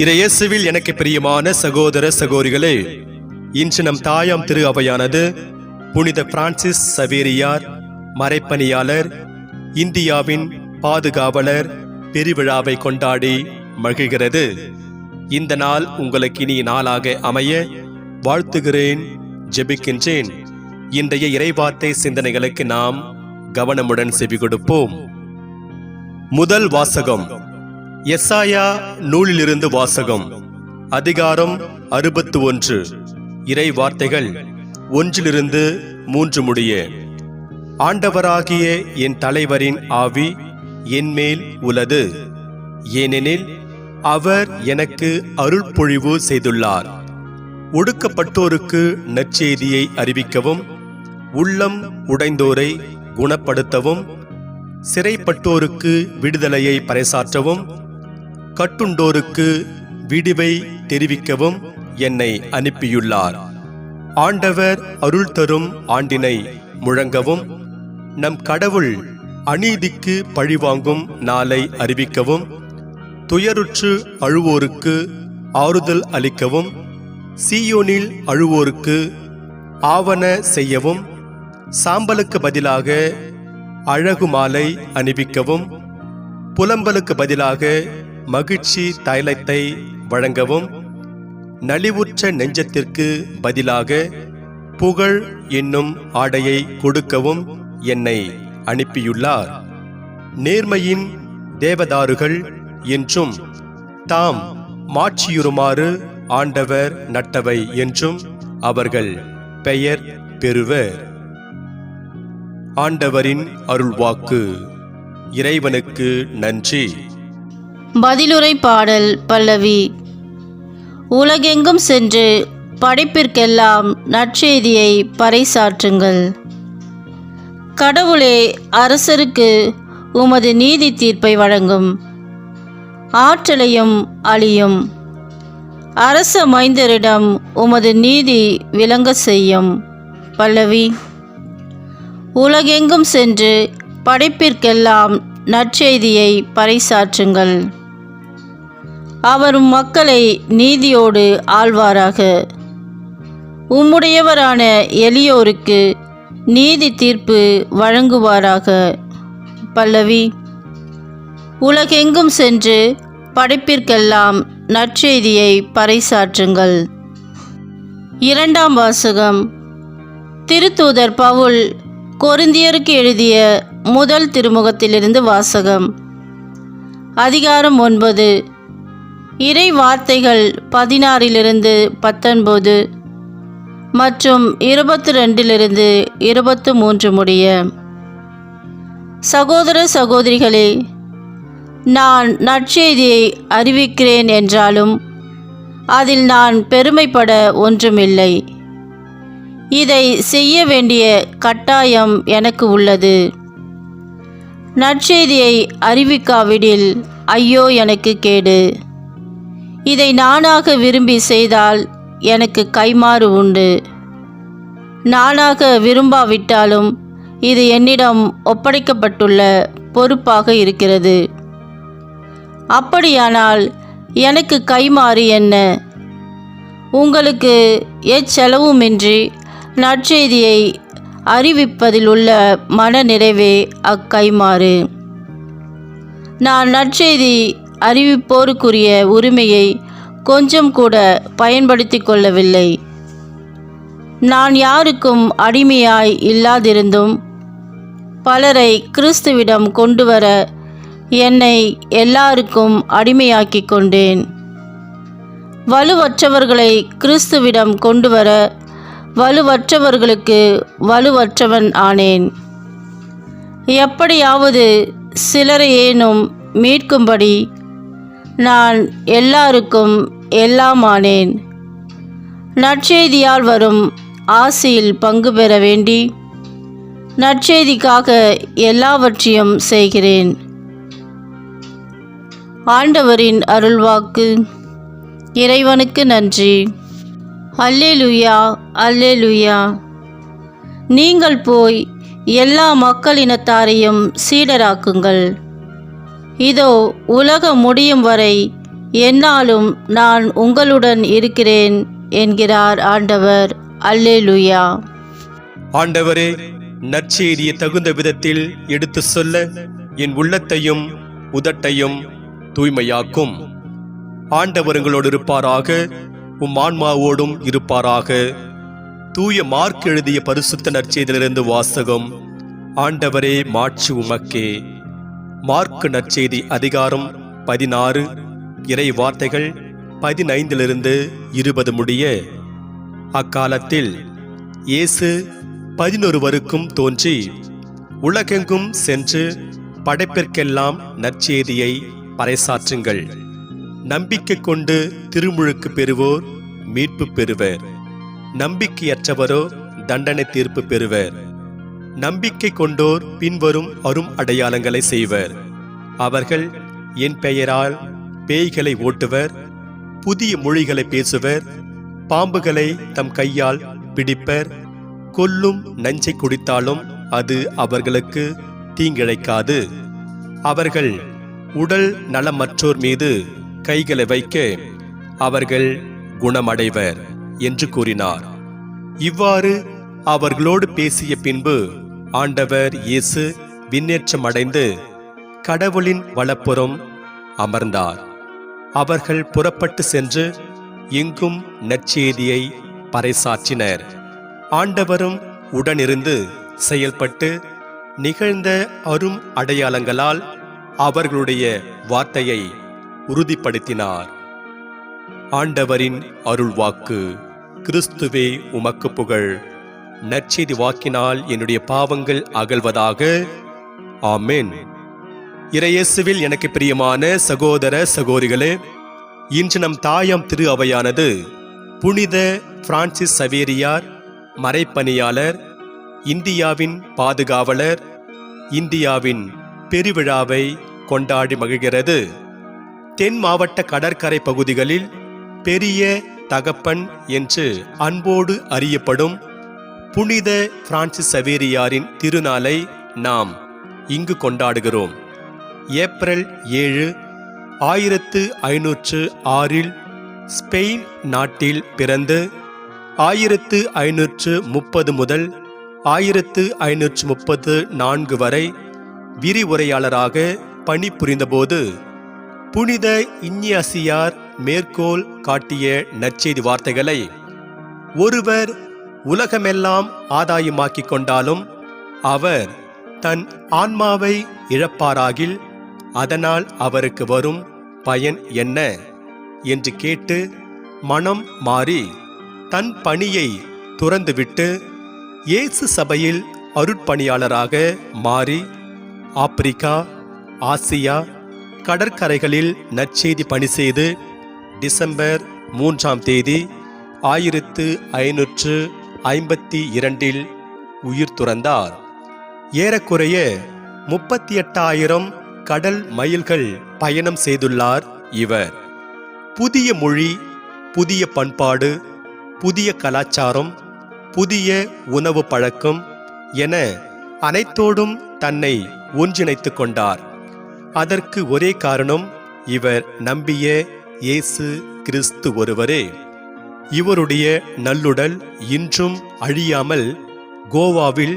இறையேசுவில் எனக்கு பிரியமான சகோதர சகோதரிகளே, இன்று நம் தாயாம் திரு அவையானது புனித பிரான்சிஸ் சவேரியார் மறைப்பணியாளர், இந்தியாவின் பாதுகாவலர் பெருவிழாவை கொண்டாடி மகிழ்கிறது. இந்த நாள் உங்களுக்கு இனிய நாளாக அமைய வாழ்த்துகிறேன், ஜெபிக்கின்றேன். இன்றைய இறைவார்த்தை சிந்தனைகளுக்கு நாம் கவனமுடன் செவி கொடுப்போம். முதல் வாசகம் எசாயா நூலிலிருந்து வாசகம். அதிகாரம் 61. இறை வார்த்தைகள் 1-3 முடிய. ஆண்டவராகிய என் தலைவரின் ஆவி என்மேல் உளது, ஏனெனில் அவர் எனக்கு அருள் பொழிவு செய்துள்ளார். ஒடுக்கப்பட்டோருக்கு நற்செய்தியை அறிவிக்கவும், உள்ளம் உடைந்தோரை குணப்படுத்தவும், சிறைப்பட்டோருக்கு விடுதலையை பறைசாற்றவும், கட்டுண்டோருக்கு விடிவை தெரிவிக்கவும் என்னை அனுப்பியுள்ளார். ஆண்டவர் அருள் தரும் ஆண்டினை முழங்கவும், நம் கடவுள் அநீதிக்கு பழிவாங்கும் நாளை அறிவிக்கவும், துயருற்று அழுவோருக்கு ஆறுதல் அளிக்கவும், சீயோனில் அழுவோருக்கு ஆவன செய்யவும், சாம்பலுக்கு பதிலாக அழகு மாலை அணிவிக்கவும், புலம்பலுக்கு பதிலாக மகிழ்ச்சி தைலத்தை வழங்கவும், நலிவுற்ற நெஞ்சத்திற்கு பதிலாக புகழ் என்னும் ஆடையை கொடுக்கவும் என்னை அனுப்பியுள்ளார். நேர்மையின் தேவதாருகள் என்றும், தாம் மாட்சியுறுமாறு ஆண்டவர் நட்டவை என்றும் அவர்கள் பெயர் பெறுவர். ஆண்டவரின் அருள்வாக்கு. இறைவனுக்கு நன்றி. பதிலுரை பாடல் பல்லவி. உலகெங்கும் சென்று படைப்பிற்கெல்லாம் நற்செய்தியை பறைசாற்றுங்கள். கடவுளே, அரசருக்கு உமது நீதி தீர்ப்பை வழங்கும். ஆற்றலையும் அழியும் அரச மைந்தரிடம் உமது நீதி விளங்க செய்யும். பல்லவி. உலகெங்கும் சென்று படைப்பிற்கெல்லாம் நற்செய்தியை பறைசாற்றுங்கள். அவர் மக்களை நீதியோடு ஆள்வாராக. உம்முடையவரான எளியோருக்கு நீதி தீர்ப்பு வழங்குவாராக. பல்லவி. உலகெங்கும் சென்று படைப்பிற்கெல்லாம் நற்செய்தியை பறைசாற்றுங்கள். இரண்டாம் வாசகம். திருத்தூதர் பவுல் கொரிந்தியருக்கு எழுதிய முதல் திருமுகத்திலிருந்து வாசகம். அதிகாரம் 9. இறை வார்த்தைகள் 16-19 மற்றும் 22-23 முடிய. சகோதர சகோதரிகளே, நான் நற்செய்தியை அறிவிக்கிறேன் என்றாலும் அதில் நான் பெருமைப்பட ஒன்றுமில்லை. இதை செய்ய வேண்டிய கட்டாயம் எனக்கு உள்ளது. நற்செய்தியை அறிவிக்காவிடில் ஐயோ எனக்கு கேடு. இதை நானாக விரும்பி செய்தால் எனக்கு கைமாறு உண்டு. நானாக விரும்பாவிட்டாலும் இது என்னிடம் ஒப்படைக்கப்பட்டுள்ள பொறுப்பாக இருக்கிறது. அப்படியானால் எனக்கு கைமாறு என்ன? உங்களுக்கு எச்செலவுமின்றி நற்செய்தியை அறிவிப்பதில் உள்ள மன நிறைவே அக்கைமாறு. நான் நற்செய்தி அறிவிப்போருக்குரிய உரிமையை கொஞ்சம் கூட பயன்படுத்தி கொள்ளவில்லை. நான் யாருக்கும் அடிமையாய் இல்லாதிருந்தும் பலரை கிறிஸ்துவிடம் கொண்டு வர என்னை எல்லாருக்கும் அடிமையாக்கி கொண்டேன். வலுவற்றவர்களை கிறிஸ்துவிடம் கொண்டு வர வலுவற்றவர்களுக்கு வலுவற்றவன் ஆனேன். எப்படியாவது சிலரையேனும் மீட்கும்படி நான் எல்லாருக்கும் எல்லாம் ஆனேன். நற்செய்தியால் வரும் ஆசியில் பங்கு பெற வேண்டி நற்செய்திக்காக எல்லாவற்றையும் செய்கிறேன். ஆண்டவரின் அருள்வாக்கு. இறைவனுக்கு நன்றி. அல்லேலூயா, அல்லேலூயா. நீங்கள் போய் எல்லா மக்களினத்தாரையும் சீடராக்குங்கள். இதோ உலகம் முடியும் வரை என்னாலும் நான் உங்களுடன் இருக்கிறேன் என்கிறார் ஆண்டவர். அல்லேலூயா. ஆண்டவரே, நற்செய்தியை தகுந்த விதத்தில் எடுத்து சொல்ல என் உள்ளத்தையும் உதட்டையும் தூய்மையாக்கும். ஆண்டவர் உங்களோடு இருப்பாராக, உம் ஆன்மாவோடும் இருப்பாராக. தூய மார்க் எழுதிய பரிசுத்த நற்செய்தியிலிருந்து வாசகம். ஆண்டவரே, மாட்சி உமக்கே. மார்க் நற்செய்தி அதிகாரம் 16, இறை வார்த்தைகள் 15 20 முடிய. அக்காலத்தில் இயேசு 11 தோன்றி உலகெங்கும் சென்று படைப்பிற்கெல்லாம் நற்செய்தியை பறைசாற்றுங்கள். நம்பிக்கை கொண்டு திருமுழுக்கு பெறுவோர் மீட்பு பெறுவர், நம்பிக்கையற்றவரோ தண்டனை தீர்ப்பு பெறுவர். நம்பிக்கை கொண்டோர் பின்வரும் அரும் அடையாளங்களை செய்வர். அவர்கள் என் பெயரால் பேய்களை ஓட்டுவர், புதிய மொழிகளை பேசுவர், பாம்புகளை தம் கையால் பிடிப்பர், கொல்லும் நஞ்சை குடித்தாலும் அது அவர்களுக்கு தீங்கிழைக்காது. அவர்கள் உடல் நலமற்றோர் மீது கைகளை வைக்க அவர்கள் குணமடைவர் என்று கூறினார். இவ்வாறு அவர்களோடு பேசிய பின்பு ஆண்டவர் இயேசு விண்ணேற்றமடைந்து கடவுளின் வலப்புறம் அமர்ந்தார். அவர்கள் புறப்பட்டு சென்று எங்கும் நற்செய்தியை பறைசாற்றினர். ஆண்டவரும் உடனிருந்து செயல்பட்டு நிகழ்ந்த அரும் அடையாளங்களால் அவர்களுடைய வார்த்தையை உறுதிப்படுத்தினார். ஆண்டவரின் அருள்வாக்கு. கிறிஸ்துவே உமக்கு புகழ். நற்செய்தி வாக்கினால் என்னுடைய பாவங்கள் அகல்வதாக. ஆமென். இறையேசுவில் எனக்கு பிரியமான சகோதர சகோதரிகளே, இன்று நம் தாயாம் திரு அவையானது புனித பிரான்சிஸ் சவேரியார் மறைப்பணியாளர், இந்தியாவின் பாதுகாவலர், இந்தியாவின் பெருவிழாவை கொண்டாடி மகிழ்கிறது. தென் மாவட்ட கடற்கரை பகுதிகளில் பெரிய தகப்பன் என்று அன்போடு அறியப்படும் புனித பிரான்சிஸ் சவேரியாரின் திருநாளை நாம் இங்கு கொண்டாடுகிறோம். ஏப்ரல் 7, 1506 ஸ்பெயின் நாட்டில் பிறந்து 1530 முதல் 1534 வரை விரிவுரையாளராக பணிபுரிந்தபோது புனித இஞ்ஞாசியார் மேற்கோள் காட்டிய நற்செய்தி வார்த்தைகளை ஒருவர் உலகமெல்லாம் ஆதாயமாக்கிக் கொண்டாலும் அவர் தன் ஆன்மாவை இழப்பாராகில் அதனால் அவருக்கு வரும் பயன் என்ன என்று கேட்டு மனம் மாறி தன் பணியை துறந்துவிட்டு இயேசு சபையில் அருட்பணியாளராக மாறி ஆப்பிரிக்கா, ஆசியா கடற்கரைகளில் நற்செய்தி பணி செய்து டிசம்பர் 3 1552 உயிர் துறந்தார். ஏறக்குறைய 38,000 கடல் மைல்கள் பயணம் செய்துள்ளார் இவர். புதிய மொழி, புதிய பண்பாடு, புதிய கலாச்சாரம், புதிய உணவு பழக்கம் என அனைத்தோடும் தன்னை ஒன்றிணைத்துக் கொண்டார். அதற்கு ஒரே காரணம், இவர் நம்பிய இயேசு கிறிஸ்து ஒருவரே. இவருடைய நல்லுடல் இன்றும் அழியாமல் கோவாவில்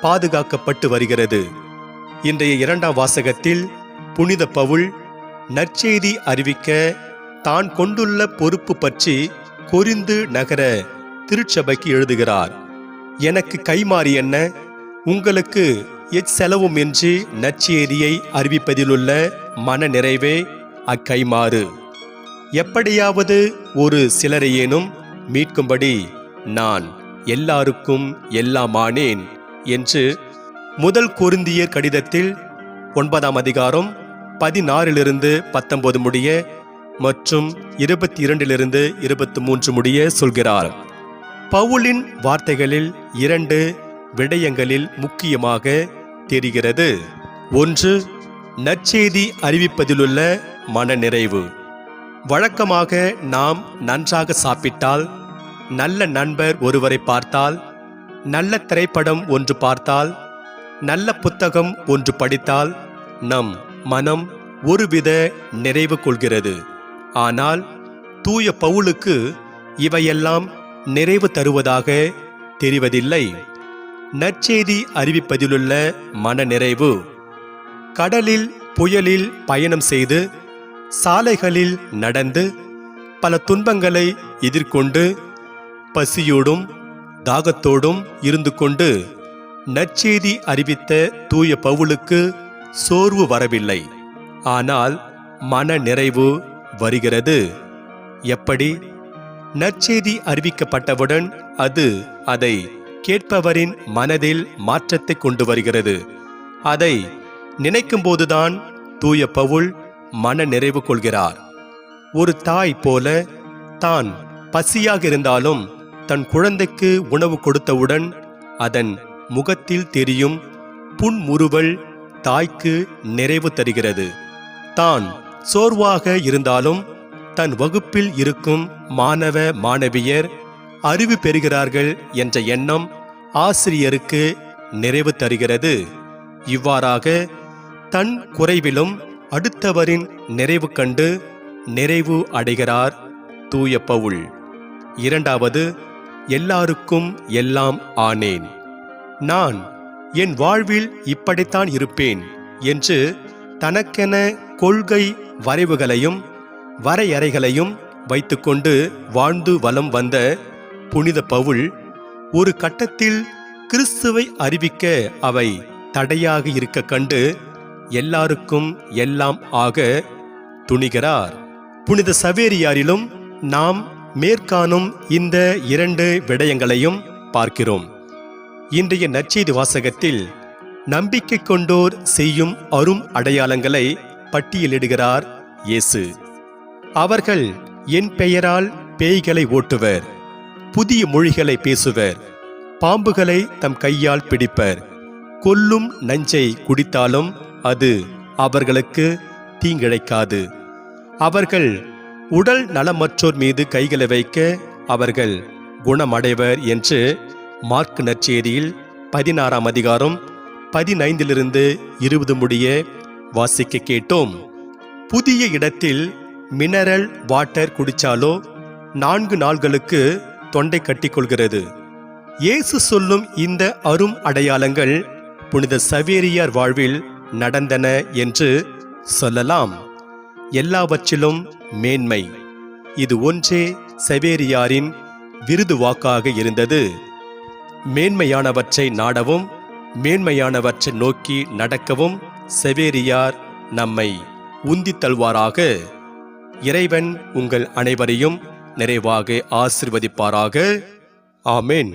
பாதுகாக்கப்பட்டு வருகிறது. இன்றைய 2ஆம் வாசகத்தில் புனித பவுல் நற்செய்தி அறிவிக்க தான் கொண்டுள்ள பொறுப்பு பற்றி கொரிந்து நகர திருச்சபைக்கு எழுதுகிறார். எனக்கு கைமாறி என்ன? உங்களுக்கு எச்செலவுமின்றி நற்செய்தியை அறிவிப்பதிலுள்ள மன நிறைவே அக்கைமாறு. எப்படியாவது ஒரு சிலரையேனும் மீட்கும்படி நான் எல்லாருக்கும் எல்லாமானேன் என்று முதல் கொரிந்தியர் கடிதத்தில் 9ஆம் அதிகாரம் 16 19 முடிய மற்றும் 22 23 முடிய சொல்கிறார். பவுலின் வார்த்தைகளில் 2 விடயங்களில் முக்கியமாக தெரிகிறது. ஒன்று, நற்செய்தி அறிவிப்பதிலுள்ள மனநிறைவு. வழக்கமாக நாம் நன்றாக சாப்பிட்டால், நல்ல நண்பர் ஒருவரை பார்த்தால், நல்ல திரைப்படம் ஒன்று பார்த்தால், நல்ல புத்தகம் ஒன்று படித்தால் நம் மனம் ஒருவித நிறைவு கொள்கிறது. ஆனால் தூய பவுலுக்கு இவையெல்லாம் நிறைவு தருவதாக தெரிவதில்லை. நற்செய்தி அறிவிப்பதிலுள்ள மன நிறைவு, கடலில் புயலில் பயணம் செய்து, சாலைகளில் நடந்து, பல துன்பங்களை எதிர்கொண்டு, பசியோடும் தாகத்தோடும் இருந்து கொண்டு நற்செய்தி அறிவித்த தூய பவுலுக்கு சோர்வு வரவில்லை. ஆனால் மன நிறைவு வருகிறது. எப்படி? நற்செய்தி அறிவிக்கப்பட்டவுடன் அது அதை கேட்பவரின் மனதில் மாற்றத்தை கொண்டு வருகிறது. அதை நினைக்கும்போதுதான் தூய பவுல் மன நிறைவு கொள்கிறார். ஒரு தாய் போல தான் பசியாக இருந்தாலும் தன் குழந்தைக்கு உணவு கொடுத்தவுடன் அதன் முகத்தில் தெரியும் புன்முறுவல் தாய்க்கு நிறைவு தருகிறது. தான் சோர்வாக இருந்தாலும் தன் வகுப்பில் இருக்கும் மாணவ மாணவியர் அறிவு பெறுகிறார்கள் என்ற எண்ணம் ஆசிரியருக்கு நிறைவு தருகிறது. இவ்வாறாக தன் குறைவிலும் அடுத்தவரின் நிறைவு கண்டு நிறைவு அடைகிறார் தூய பவுல். இரண்டாவது, எல்லாருக்கும் எல்லாம் ஆனேன். நான் என் வாழ்வில் இப்படித்தான் இருப்பேன் என்று தனக்கென கொள்கை வரைவுகளையும் வரையறைகளையும் வைத்துக்கொண்டு வாழ்ந்து வலம் வந்த புனித பவுல் ஒரு கட்டத்தில் கிறிஸ்துவை அறிவிக்க அவை தடையாக இருக்க கண்டு எல்லாருக்கும் எல்லாம் ஆக துணிகிறார். புனித சவேரியாரிலும் நாம் மேற்காணும் இந்த இரண்டு விடயங்களையும் பார்க்கிறோம். இன்றைய நற்செய்தி வாசகத்தில் நம்பிக்கை கொண்டோர் செய்யும் அரும் அடையாளங்களை பட்டியலிடுகிறார் இயேசு. அவர்கள் என் பெயரால் பேய்களை ஓட்டுவர், புதிய மொழிகளை பேசுவர், பாம்புகளை தம் கையால் பிடிப்பர், கொல்லும் நஞ்சை குடித்தாலும் அது அவர்களுக்கு தீங்கிழைக்காது. அவர்கள் உடல் நலமற்றோர் மீது கைகளை வைக்க அவர்கள் குணமடைவர் என்று மார்க் நற்செய்தியில் 16ஆம் அதிகாரம் 15 20 முடிய வாசிக்க கேட்டோம். புதிய இடத்தில் மினரல் வாட்டர் குடிச்சாலோ 4 நாள்களுக்கு தொண்டை கட்டிக்கொள்கிறது. இயேசு சொல்லும் இந்த அரும் அடையாளங்கள் புனித சவேரியார் வாழ்வில் நடந்தன என்று சொல்லலாம். எல்லாவற்றிலும் மேன்மை, இது ஒன்றே சவேரியாரின் விருது வாக்காக இருந்தது. மேன்மையானவற்றை நாடவும் மேன்மையானவற்றை நோக்கி நடக்கவும் சவேரியார் நம்மை உந்தித் தள்ளுவாராக. இறைவன் உங்கள் அனைவரையும் நிறைவாக ஆசீர்வதிப்பாராக. ஆமென்.